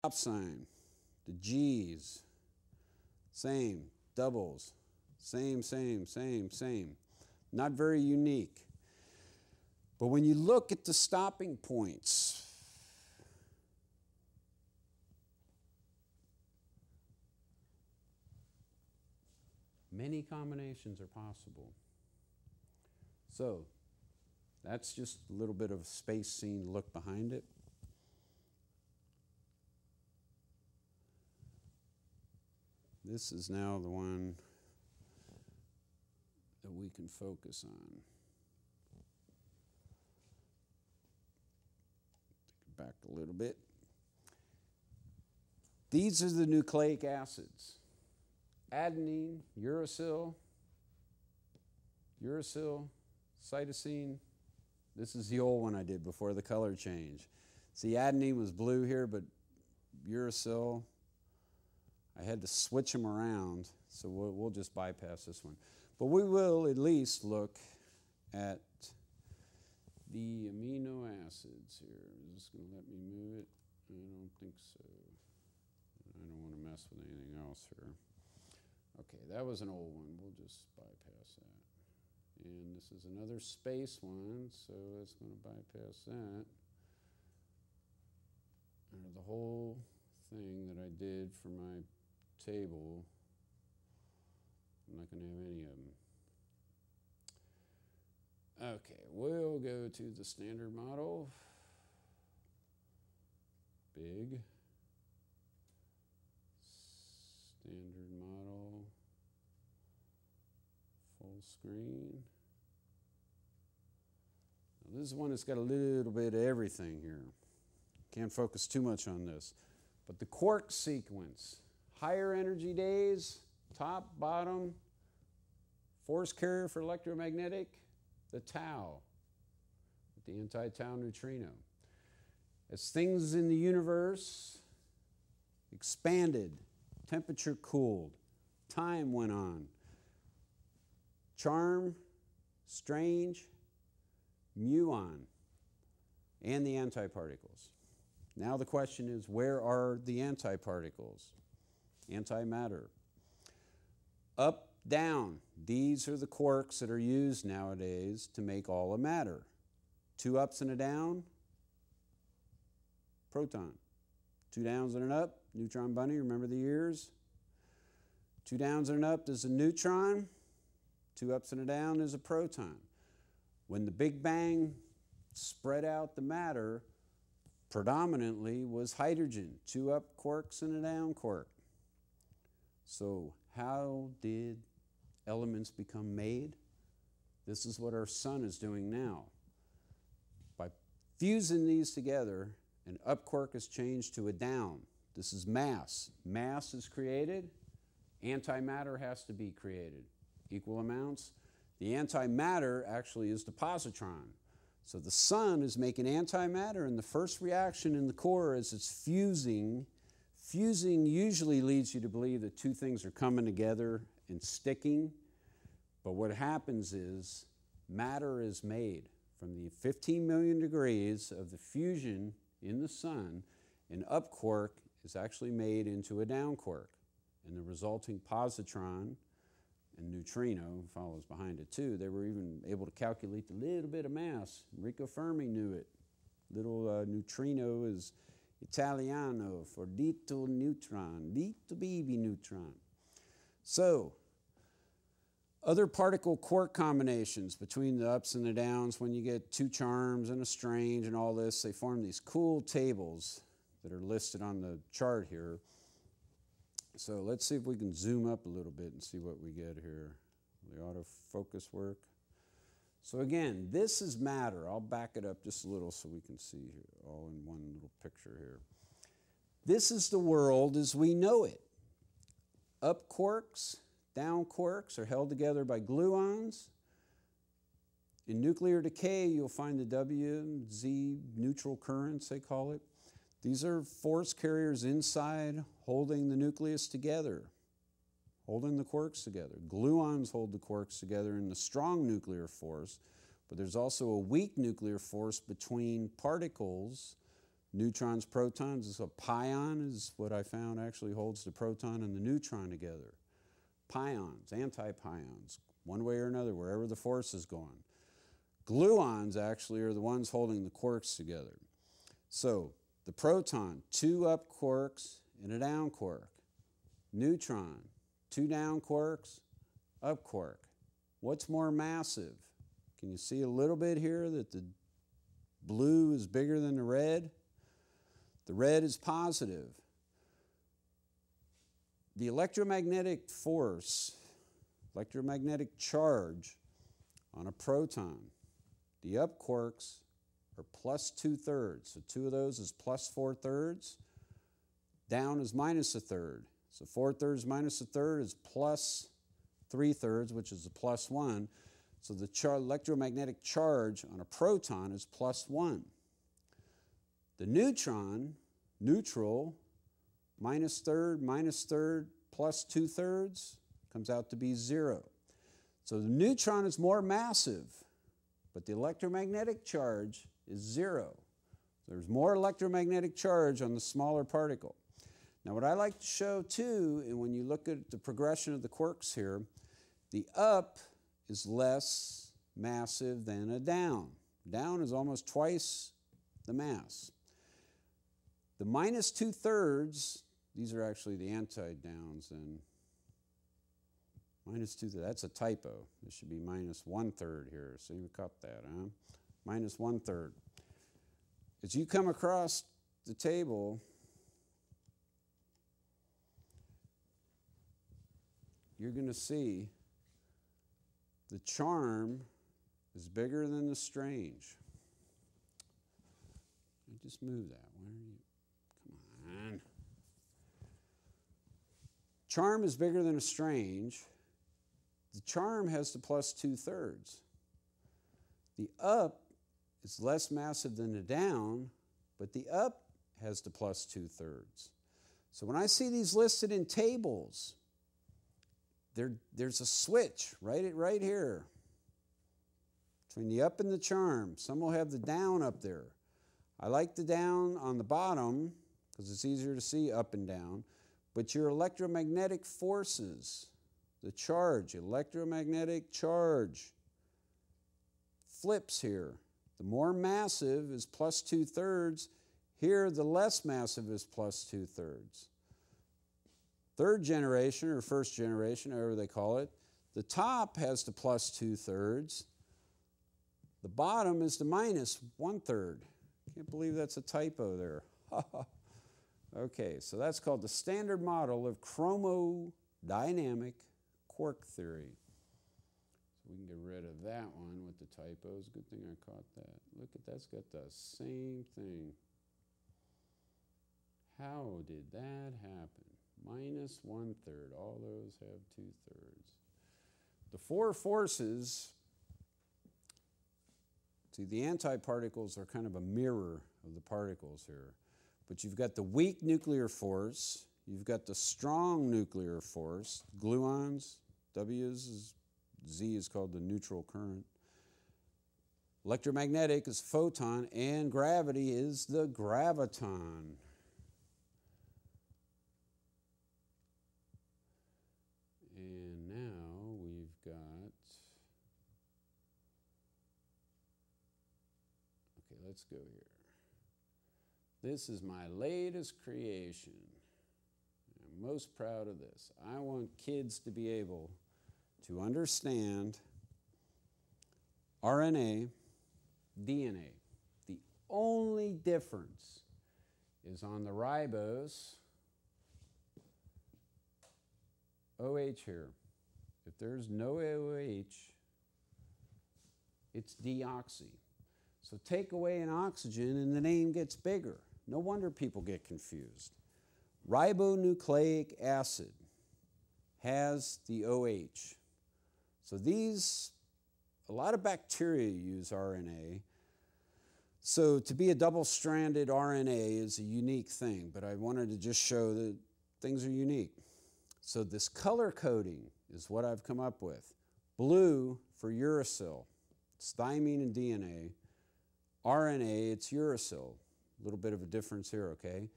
Stop sign, the G's, same, doubles, same. Not very unique. But when you look at the stopping points, many combinations are possible. So that's just a little bit of a space scene look behind it. This is now the one that we can focus on. Take it back a little bit. These are the nucleic acids. Adenine, uracil, cytosine. This is the old one I did before the color change. See, adenine was blue here, but uracil, I had to switch them around, so we'll just bypass this one. But we will at least look at the amino acids here. Is this going to let me move it? I don't think so. I don't want to mess with anything else here. Okay, that was an old one. We'll just bypass that. And this is another space one, so it's going to bypass that. And the whole thing that I did for my table, I'm not going to have any of them. Okay, we'll go to the standard model. Big. Standard model. Full screen. Now this is one that's got a little bit of everything here. Can't focus too much on this. But the quark sequence. Higher energy days, top, bottom, force carrier for electromagnetic, the tau, the anti-tau neutrino. As things in the universe expanded, temperature cooled, time went on, charm, strange, muon, and the antiparticles. Now the question is, where are the antiparticles? Antimatter. Up, down. These are the quarks that are used nowadays to make all the matter. 2 ups and a down, proton. 2 downs and an up, neutron bunny, remember the years? 2 downs and an up is a neutron. 2 ups and a down is a proton. When the Big Bang spread out the matter, predominantly was hydrogen. 2 up quarks and a down quark. So how did elements become made? This is what our sun is doing now. By fusing these together, an up quark is changed to a down. This is mass. Mass is created. Antimatter has to be created. Equal amounts. The antimatter actually is the positron. So the sun is making antimatter, and the first reaction in the core is it's fusing. Fusing usually leads you to believe that 2 things are coming together and sticking. But what happens is matter is made from the 15 million degrees of the fusion in the sun. An up quark is actually made into a down quark. And the resulting positron and neutrino follows behind it too. They were even able to calculate the little bit of mass. Enrico Fermi knew it. Little neutrino is Italiano for little neutron, little baby neutron. So, other particle quark combinations between the ups and the downs, when you get 2 charms and a strange and all this, they form these cool tables that are listed on the chart here. So let's see if we can zoom up a little bit and see what we get here. The autofocus work. So again, this is matter. I'll back it up just a little so we can see here, all in one little picture here. This is the world as we know it. Up quarks, down quarks are held together by gluons. In nuclear decay, you'll find the W, Z neutral currents, they call it. These are force carriers inside holding the nucleus together, holding the quarks together. Gluons hold the quarks together in the strong nuclear force, but there's also a weak nuclear force between particles neutrons, protons. So a pion is what I found actually holds the proton and the neutron together. Pions, antipions, one way or another, wherever the force is going. Gluons actually are the ones holding the quarks together. So the proton, 2 up quarks and a down quark. Neutron, 2 down quarks, up quark. What's more massive? Can you see a little bit here that the blue is bigger than the red? The red is positive. The electromagnetic force, electromagnetic charge on a proton, the up quarks are plus 2/3. So 2 of those is plus 4/3. Down is minus 1/3. So 4/3 minus 1/3 is plus 3/3, which is a plus 1. So the electromagnetic charge on a proton is plus 1. The neutron, neutral, minus 1/3 plus 2/3 comes out to be 0. So the neutron is more massive, but the electromagnetic charge is 0. There's more electromagnetic charge on the smaller particle. Now what I like to show too, and when you look at the progression of the quarks here, the up is less massive than a down. Down is almost twice the mass. The minus 2/3, these are actually the anti-downs, and minus 2/3, that's a typo. This should be minus 1/3 here. So you caught that, huh? Minus 1/3. As you come across the table, you're going to see the charm is bigger than the strange. Just move that. Where are you? Come on. Charm is bigger than a strange. The charm has the plus 2/3. The up is less massive than the down, but the up has the plus 2/3. So when I see these listed in tables, there's a switch right here between the up and the charm. Some will have the down up there. I like the down on the bottom because it's easier to see up and down. But your electromagnetic forces, the charge, electromagnetic charge, flips here. The more massive is plus 2/3. Here, the less massive is plus 2/3. Third generation, or first generation, however they call it, the top has the plus 2/3. The bottom is the minus 1/3. Can't believe that's a typo there. Okay, so that's called the standard model of ChromoDynamic Quark theory. So we can get rid of that one with the typos. Good thing I caught that. Look at that's got the same thing. How did that happen? Minus 1/3. All those have 2/3. The 4 forces, see, the antiparticles are kind of a mirror of the particles here. But you've got the weak nuclear force, you've got the strong nuclear force, gluons, Z is called the neutral current. Electromagnetic is photon, and gravity is the graviton. And now we've got, okay, let's go here. This is my latest creation. I'm most proud of this. I want kids to be able to understand RNA, DNA. The only difference is on the ribose, OH here. If there's no OH, it's deoxy. So take away an oxygen and the name gets bigger. No wonder people get confused. Ribonucleic acid has the OH. So a lot of bacteria use RNA. So to be a double-stranded RNA is a unique thing, but I wanted to just show that things are unique. So this color coding is what I've come up with. Blue for uracil. It's thymine and DNA. RNA, it's uracil. A little bit of a difference here, okay?